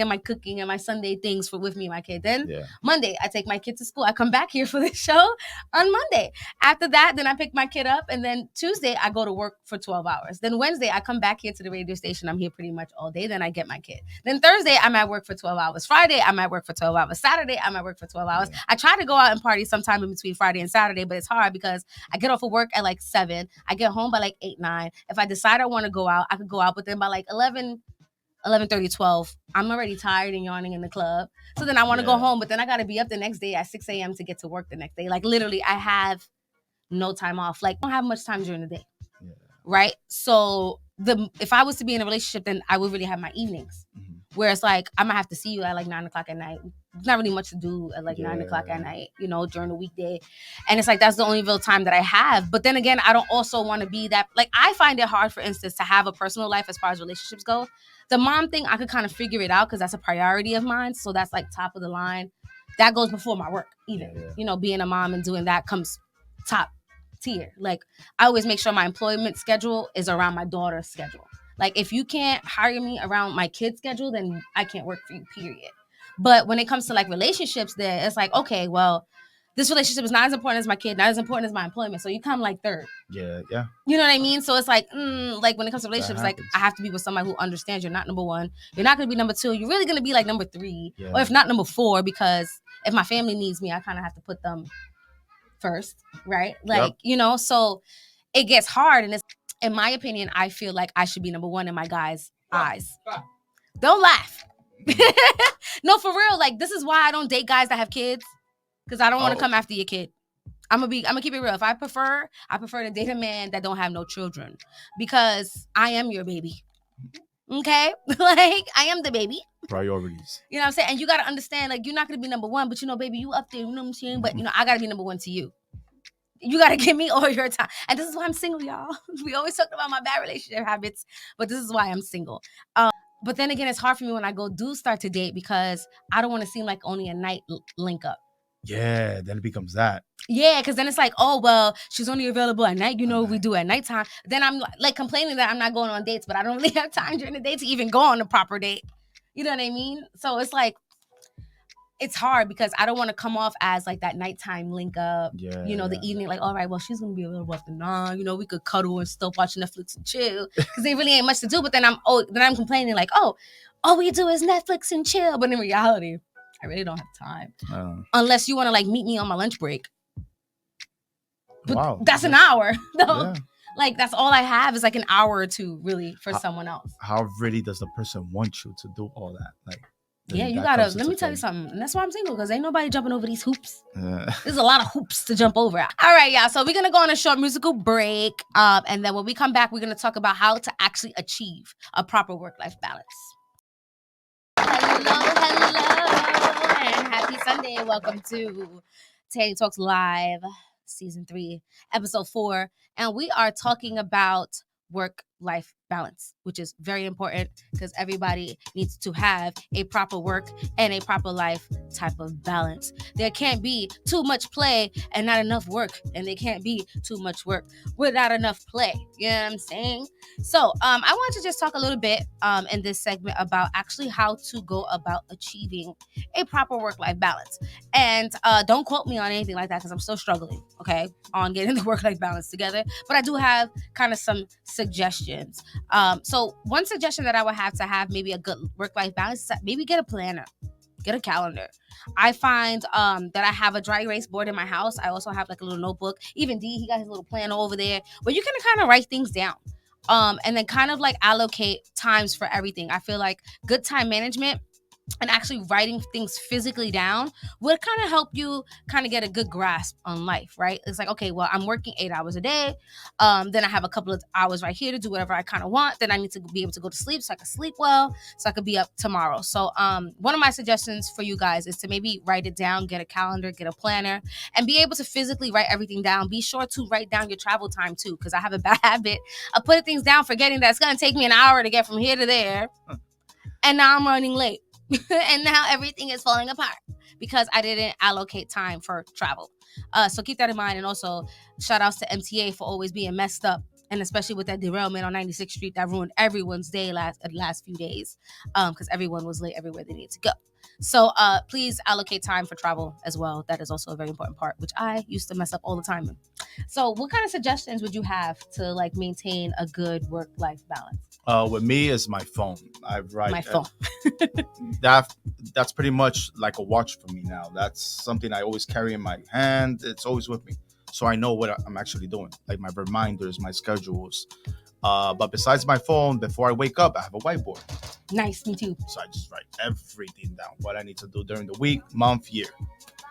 and my cooking and my Sunday things with me and my kid. Then Monday, I take my kid to school. I come back here for the show on Monday. After that, then I pick my kid up. And then Tuesday, I go to work for 12 hours. Then Wednesday, I come back here to the radio station. I'm here pretty much all day. Then I get my kid. Then Thursday, I'm at work for 12 hours. Friday, I'm at work for 12 hours. Saturday, I'm at work for 12 hours. I try to go out and party sometime in between Friday and Saturday, but it's hard because I get off of work at like 7. I get home by like 8, 9. If I decide I want to go out, I could go out, but then by like 11:30, 12, I'm already tired and yawning in the club. So then I want to go home, but then I got to be up the next day at 6 a.m. to get to work the next day. Like literally, I have no time off. Like I don't have much time during the day, right? So if I was to be in a relationship, then I would really have my evenings. Where it's like, I'm going to have to see you at like 9 o'clock at night. There's not really much to do at like 9 o'clock at night, during the weekday. And it's like, that's the only real time that I have. But then again, I don't also want to be that, like, I find it hard, for instance, to have a personal life as far as relationships go. The mom thing, I could kind of figure it out because that's a priority of mine. So that's like top of the line. That goes before my work even. Being a mom and doing that comes top tier. Like, I always make sure my employment schedule is around my daughter's schedule. Like, if you can't hire me around my kid's schedule, then I can't work for you, period. But when it comes to, like, relationships, then it's like, okay, well, this relationship is not as important as my kid, not as important as my employment. So you come, like, third. Yeah. You know what I mean? So it's like, like, when it comes to relationships, like, I have to be with somebody who understands you're not number 1. You're not going to be number 2. You're really going to be, like, number 3. Yeah. Or if not number 4, because if my family needs me, I kind of have to put them first, right? Like, so it gets hard. And it's, in my opinion, I feel like I should be number 1 in my guys' eyes. Don't laugh. No, for real. Like, this is why I don't date guys that have kids, because I don't want to come after your kid. I'm gonna keep it real. If I prefer to date a man that don't have no children, because I am your baby. Okay? Like, I am the baby. Priorities. You know what I'm saying? And you gotta understand, like, you're not gonna be number 1, but baby, you up there, you know what I'm saying? But I gotta be number 1 to you. You got to give me all your time. And this is why I'm single, y'all. We always talk about my bad relationship habits, but this is why I'm single. But then again, it's hard for me when I do start to date, because I don't want to seem like only a night link up. Yeah, then it becomes that. Yeah, because then it's like, oh, well, she's only available at night. We do at nighttime. Then I'm like complaining that I'm not going on dates, but I don't really have time during the day to even go on a proper date. You know what I mean? So it's like, it's hard because I don't want to come off as like that nighttime link up, the evening, like, all right, well, she's going to be available after 9, we could cuddle and stuff, watch Netflix and chill, because there really ain't much to do. But then I'm complaining like, oh, all we do is Netflix and chill. But in reality, I really don't have time. Unless you want to like meet me on my lunch break. But that's an hour. though. Like, that's all I have is like an hour or two really for someone else. How really does the person want you to do all that? Like, yeah, you gotta, let me tell you something. And that's why I'm single, because ain't nobody jumping over these hoops. There's a lot of hoops to jump over. All right, y'all. So we're going to go on a short musical break. And then when we come back, we're going to talk about how to actually achieve a proper work-life balance. Hello, and happy Sunday. Welcome to Tany Talks Live, Season 3, Episode 4. And we are talking about work-life balance, which is very important because everybody needs to have a proper work and a proper life type of balance. There can't be too much play and not enough work, and there can't be too much work without enough play. You know what I'm saying? So I want to just talk a little bit in this segment about actually how to go about achieving a proper work-life balance. And don't quote me on anything like that, because I'm still struggling, okay, on getting the work-life balance together. But I do have kind of some suggestions. So one suggestion that I would have to have maybe a good work-life balance is maybe get a planner, get a calendar. I find that I have a dry erase board in my house. I also have like a little notebook. Even D, he got his little planner over there, where you can kind of write things down. And then kind of like allocate times for everything. I feel like good time management and actually writing things physically down would kind of help you kind of get a good grasp on life, right? It's like, okay, well, I'm working 8 hours a day. Then I have a couple of hours right here to do whatever I kind of want. Then I need to be able to go to sleep so I can sleep well, so I could be up tomorrow. So one of my suggestions for you guys is to maybe write it down, get a calendar, get a planner, and be able to physically write everything down. Be sure to write down your travel time too, because I have a bad habit of putting things down, forgetting that it's going to take me an hour to get from here to there. And now I'm running late. And now everything is falling apart because I didn't allocate time for travel. So keep that in mind. And also shout outs to MTA for always being messed up and especially with that derailment on 96th Street that ruined everyone's day last few days, because everyone was late everywhere they needed to go. So please allocate time for travel as well. That is also a very important part, which I used to mess up all the time in. So what kind of suggestions would you have to like maintain a good work-life balance? With me is my phone. My phone. That's pretty much like a watch for me now. That's something I always carry in my hand. It's always with me, so I know what I'm actually doing, like my reminders, my schedules. But besides my phone, before I wake up, I have a whiteboard. Nice, me too. So I just write everything down, what I need to do during the week, month, year.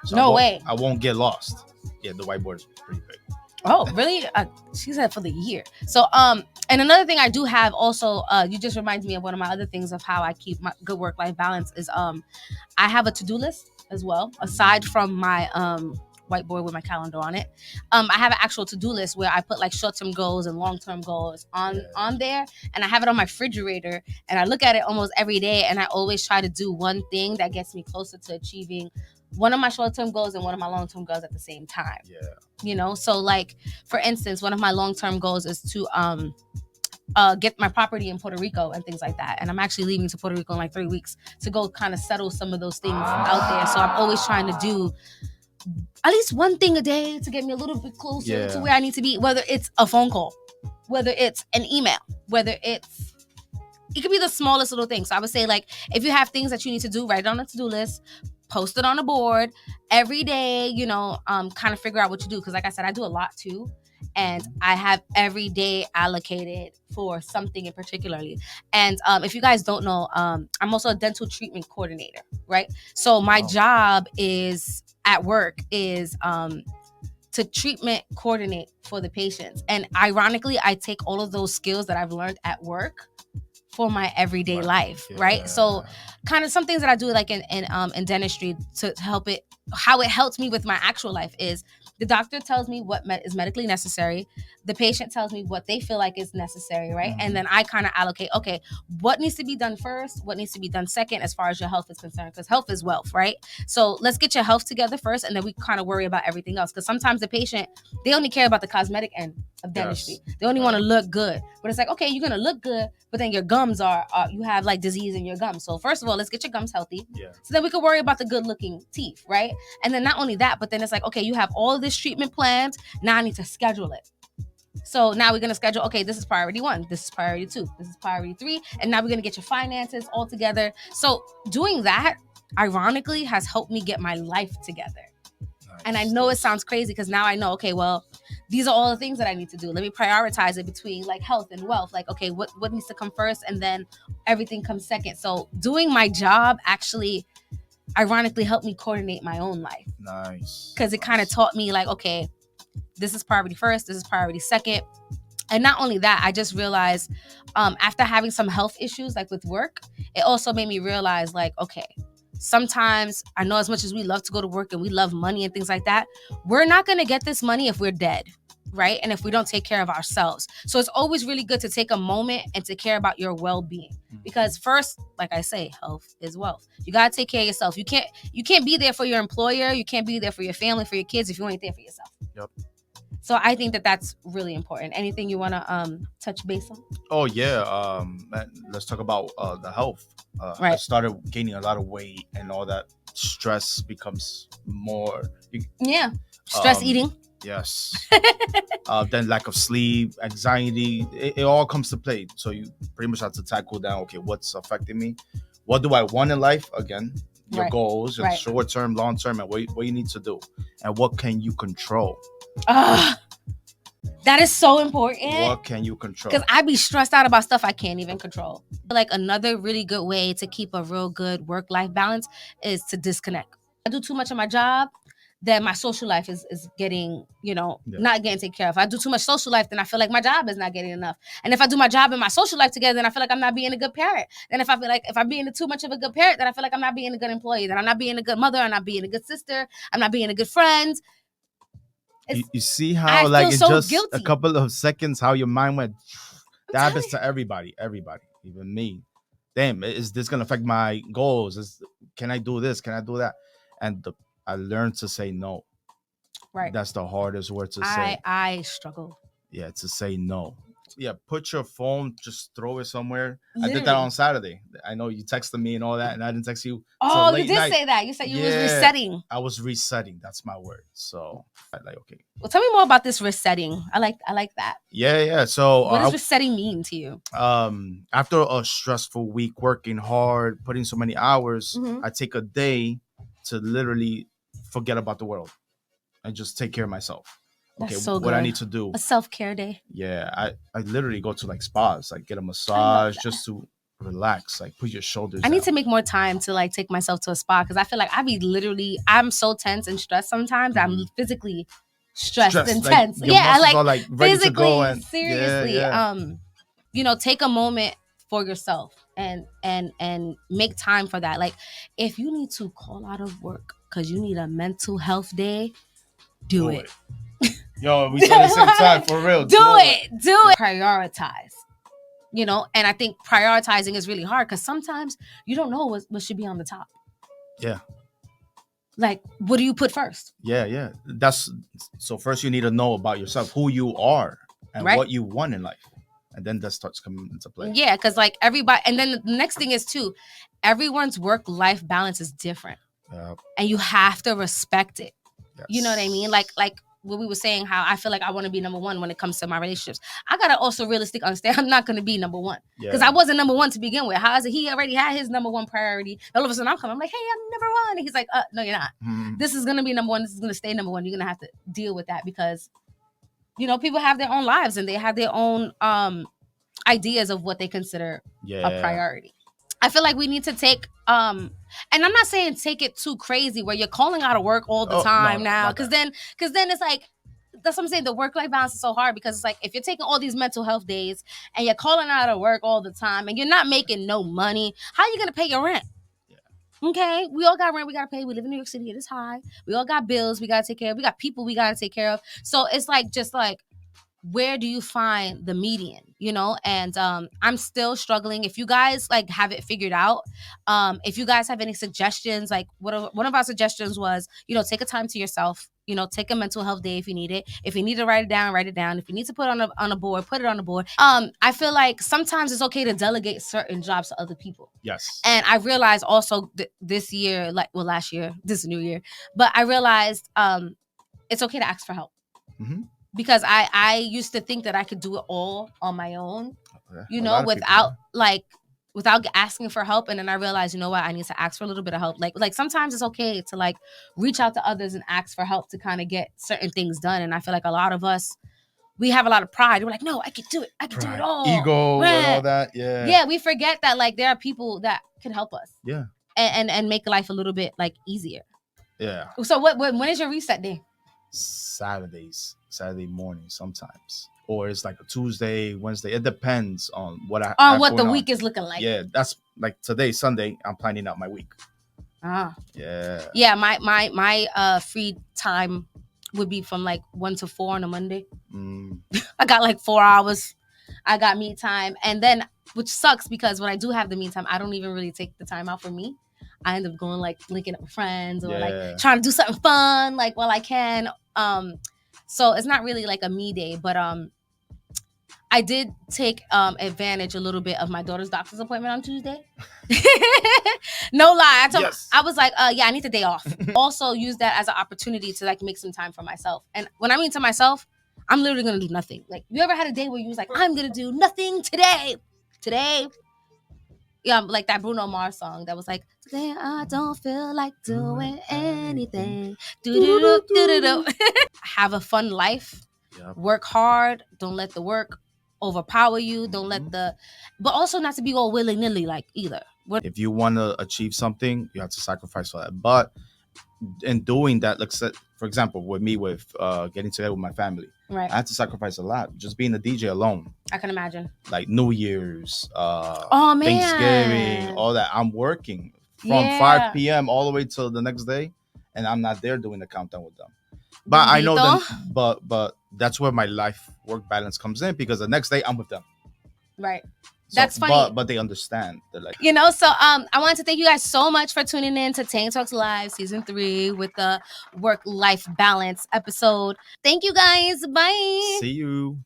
So No way. I won't get lost. Yeah, the whiteboard is pretty big. Oh, really? She said for the year. So, and another thing I do have also, you just remind me of one of my other things of how I keep my good work-life balance is, I have a to-do list as well, aside from my, whiteboard with my calendar on it. I have an actual to-do list where I put like short-term goals and long-term goals on there, and I have it on my refrigerator, and I look at it almost every day, and I always try to do one thing that gets me closer to achieving one of my short-term goals and one of my long-term goals at the same time. Yeah. You know, so like for instance, one of my long-term goals is to get my property in Puerto Rico and things like that. And I'm actually leaving to Puerto Rico in like 3 weeks to go kind of settle some of those things out there. So I'm always trying to do at least one thing a day to get me a little bit closer to where I need to be, whether it's a phone call, whether it's an email, whether it could be the smallest little thing. So I would say, like, if you have things that you need to do, write it on a to-do list, post it on a board every day, you know, kind of figure out what you do. Because like I said, I do a lot too. And I have every day allocated for something in particularly. And if you guys don't know, I'm also a dental treatment coordinator, right? So my job is at work is to treatment coordinate for the patients. And ironically, I take all of those skills that I've learned at work for my everyday life, right? So kind of some things that I do like in dentistry to help it, how it helps me with my actual life is the doctor tells me what is medically necessary. The patient tells me what they feel like is necessary, right? And then I kind of allocate, okay, what needs to be done first? What needs to be done second as far as your health is concerned? Because health is wealth, right? So let's get your health together first, and then we kind of worry about everything else. Because sometimes the patient, they only care about the cosmetic end of dentistry. They only want to look good. But it's like, okay, you're going to look good, but then your gums are you have like disease in your gums. So first of all, let's get your gums healthy. So then we can worry about the good looking teeth, right? And then not only that, but then it's like, okay, you have all this treatment planned. Now I need to schedule it. So now we're going to schedule, okay, this is priority 1, this is priority 2, this is priority 3. And now we're going to get your finances all together. So doing that, ironically, has helped me get my life together. Nice. And I know it sounds crazy because now I know, okay, well, these are all the things that I need to do. Let me prioritize it between like health and wealth. Like, okay, what needs to come first? And then everything comes second. So doing my job actually ironically helped me coordinate my own life. Nice. Because it kind of taught me like, okay, this is priority first, this is priority second. And not only that, I just realized after having some health issues like with work, it also made me realize like, okay, sometimes I know as much as we love to go to work and we love money and things like that, we're not going to get this money if we're dead, right? And if we don't take care of ourselves. So it's always really good to take a moment and to care about your well-being. Because first, like I say, health is wealth. You got to take care of yourself. You can't be there for your employer. You can't be there for your family, for your kids if you ain't there for yourself. Yep. So I think that that's really important. Anything you want to touch base on? Oh, yeah. Let's talk about the health. I started gaining a lot of weight and all that. Stress becomes more. Stress eating. Yes. Then lack of sleep, anxiety, it all comes to play. So you pretty much have to tackle down, okay, what's affecting me? What do I want in life? Again, your goals, your short term, long term, and what you need to do. And what can you control? That is so important. What can you control? Because I be stressed out about stuff I can't even control. Like another really good way to keep a real good work-life balance is to disconnect. I do too much of my job, then my social life is getting, not getting taken care of. If I do too much social life, then I feel like my job is not getting enough. And if I do my job and my social life together, then I feel like I'm not being a good parent. Then if I feel like if I'm being too much of a good parent, then I feel like I'm not being a good employee. Then I'm not being a good mother. I'm not being a good sister. I'm not being a good friend. You see how like it's so just guilty. A couple of seconds how your mind went. That happens to everybody, even me. Damn, is this gonna affect my goals? Can I do this? Can I do that? And I learned to say no. Right. That's the hardest word to say. I struggle. Yeah, to say no. Yeah, put your phone, just throw it somewhere. I did that Literally. on Saturday. I know you texted me and all that, and I didn't text you. Oh, till you late did night. say that. You said you was Yeah, resetting. I was resetting. That's my word. So, like, okay. Well, tell me more about this resetting. I like that. Yeah. So, What does resetting mean to you? After a stressful week, working hard, putting so many hours, Mhm. I take a day to literally forget about the world and just take care of myself. That's Okay, so what I good. need to do. A self-care day. Yeah, I literally go to like spas, like get a massage just to relax, like put your shoulders I need down. to make more time to like take myself to a spa because I feel like I'm so tense and stressed sometimes. I'm physically stressed and like, tense. your Yeah, muscles are like ready to physically, go and seriously. yeah. You know, take a moment for yourself and make time for that. Like, if you need to call out of work because you need a mental health day, do it. Yo, we said the same time for real. Do it. Prioritize. You know, and I think prioritizing is really hard because sometimes you don't know what should be on the top. Yeah. Like, what do you put first? Yeah. That's so first you need to know about yourself, who you are and what you want in life. And then that starts coming into play. Yeah, because like everybody, and then the next thing is too, everyone's work-life balance is different. And you have to respect it. Yes. You know what I mean? Like what we were saying, how I feel like I want to be number one when it comes to my relationships. I gotta also realistically understand I'm not gonna be number one because I wasn't number one to begin with. How is it? He already had his number one priority. All of a sudden I'm coming. I'm like, hey, I'm number one. And he's like, no, you're not. This is gonna be number one. This is gonna stay number one. You're gonna have to deal with that because, you know, people have their own lives and they have their own ideas of what they consider a priority. I feel like we need to take and I'm not saying take it too crazy where you're calling out of work all the time now because then it's like, that's what I'm saying, the work-life balance is so hard because it's like if you're taking all these mental health days and you're calling out of work all the time and you're not making no money, how are you gonna pay your rent? Okay, we all got rent we gotta pay. We live in New York City, it is high. We all got bills we gotta take care of. We got people we gotta take care of. So it's like just like, where do you find the median, you know? And I'm still struggling. If you guys like have it figured out, if you guys have any suggestions, like one of our suggestions was, you know, take a time to yourself, you know, take a mental health day if you need it. If you need to write it down, if you need to put it on a board, put it on a board. I feel like sometimes it's okay to delegate certain jobs to other people. Yes. And I realized also this year, last year, this new year, but I realized it's okay to ask for help. Mm-hmm. Because I used to think that I could do it all on my own, you know, without asking for help. And then I realized, you know what, I need to ask for a little bit of help. Like sometimes it's okay to like reach out to others and ask for help to kind of get certain things done. And I feel like a lot of us, we have a lot of pride. We're like, no, I can do it. I can do it all. Ego and all that. Yeah. Yeah, we forget that like there are people that can help us. Yeah. And make life a little bit like easier. Yeah. So when is your reset day? Saturday morning sometimes, or it's like a Tuesday, Wednesday. It depends on what the week is looking like. Yeah, that's like today, Sunday. I'm planning out my week. Yeah. My free time would be from like 1 to 4 on a Monday. I got like 4 hours. I got me time, and then which sucks because when I do have the me time, I don't even really take the time out for me. I end up going like linking up with friends or like trying to do something fun like while I can. So it's not really like a me day, but I did take advantage a little bit of my daughter's doctor's appointment on Tuesday. No lie, I was like, yeah, I need the day off. Also use that as an opportunity to like make some time for myself. And when I mean to myself, I'm literally gonna do nothing. Like, you ever had a day where you was like, I'm gonna do nothing today? Yeah, like that Bruno Mars song that was like, today I don't feel like doing anything. Have a fun life. Yep. Work hard. Don't let the work overpower you. Don't let but also not to be all willy-nilly like either. If you want to achieve something, you have to sacrifice for that. But in doing that, like for example, with me, with getting together with my family, right, I had to sacrifice a lot. Just being a DJ alone, I can imagine. Like New Year's, Thanksgiving, all that. I'm working from 5 p.m. all the way till the next day, and I'm not there doing the countdown with them. But I know them. But that's where my life work balance comes in, because the next day I'm with them. Right. So, that's funny. But they understand. They're like, you know, so I wanted to thank you guys so much for tuning in to Tany Talks Live Season 3 with the work-life balance episode. Thank you guys. Bye. See you.